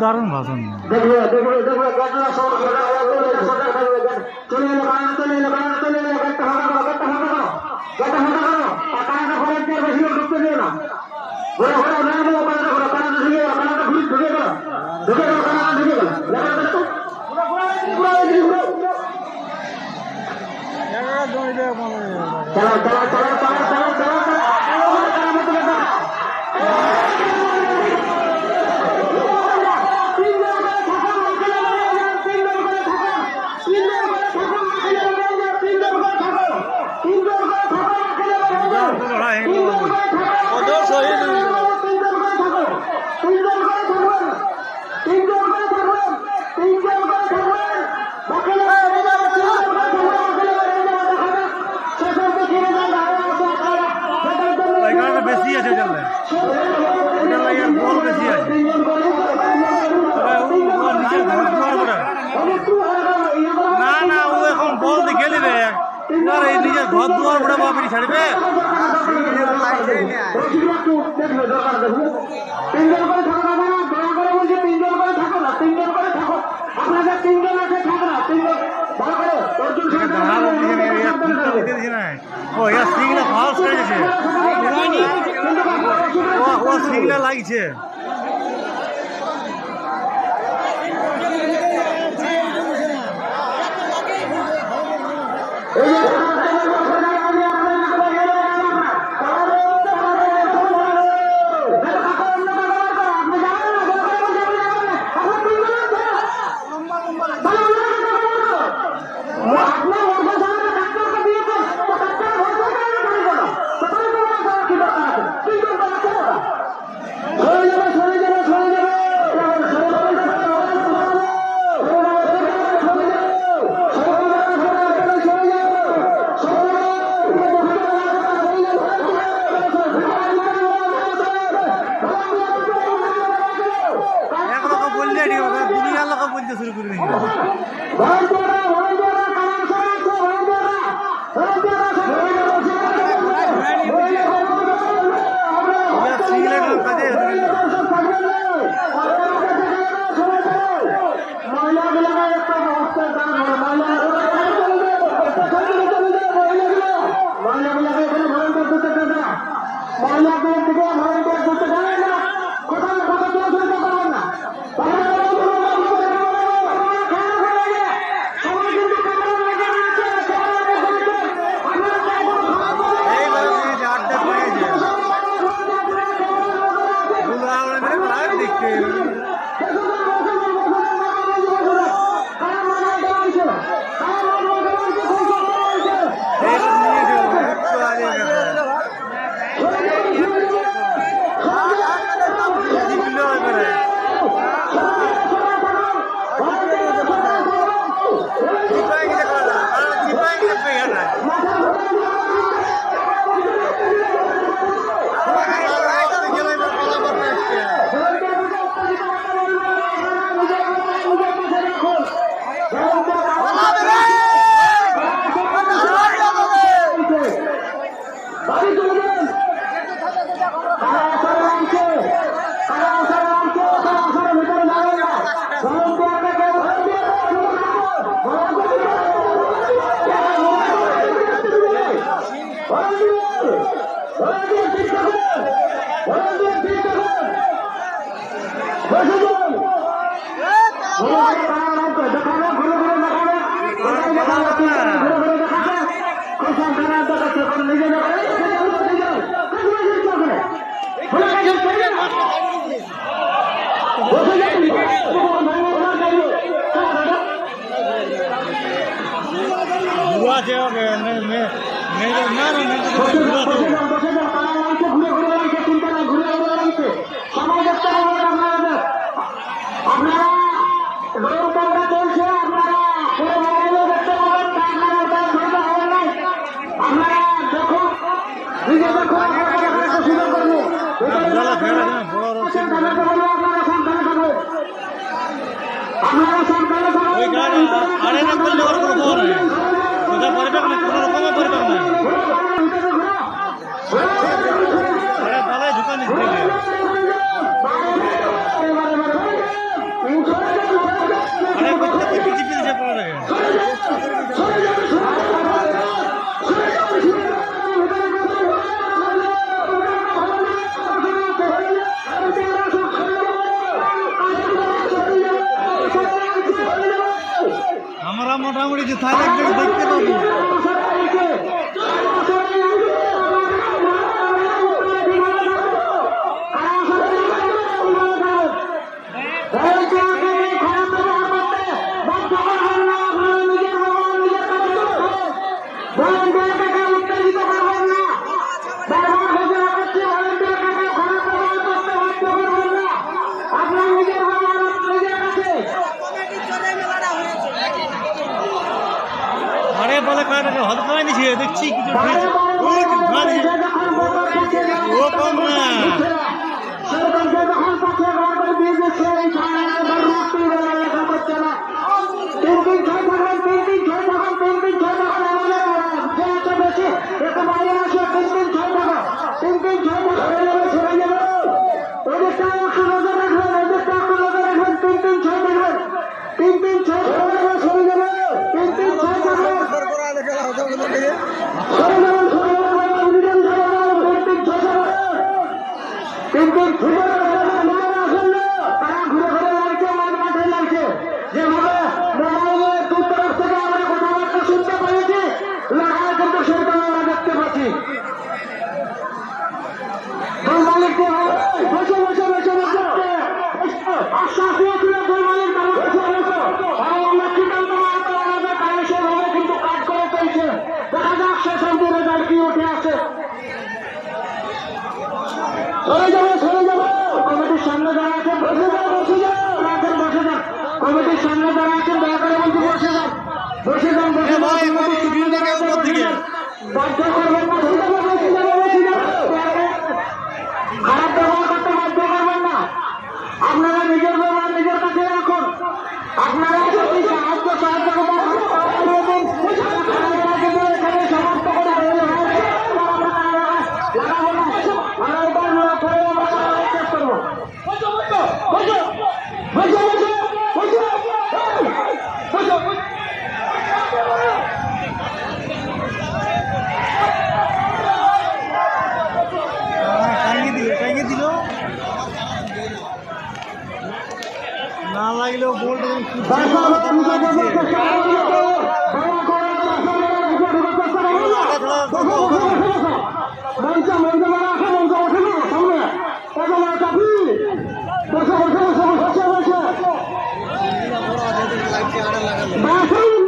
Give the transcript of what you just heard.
দারুণ ভাষণ। বেশি আছে বল বেশি আছে না না ও এখন বল দিয়ে খেলবে এই নিজের ঘর দুয়ার উড়ে বাপি ছাড়বে সিগন্যাল লাগছে দুনিয়ার লোক বলতে শুরু করে মোটামুটি যে থাইল্যান্ড দেখতে পাবি। আরে বলে কাটাকে হদ খাওয়াই নিছে দেখছি কিছু ও কম না কমিটির সামনে যারা আছেন বসে যাও, বসে যাও, বসে যান। কমিটির সামনে যারা আছেন দয়া করে বলছি বসে যান, বসে যান, বসে যান। বাধ্য করবেন না, বসে যাবে, বসে যাবে। খারাপ ব্যবহার করতে বাধ্য করবেন না। আপনারা নিজের ব্যবহার নিজের কাছে রাখুন। আপনারা যদি সাহায্য করবেন এখানে সমাপ্ত করে না লাগলেও বলতে বসে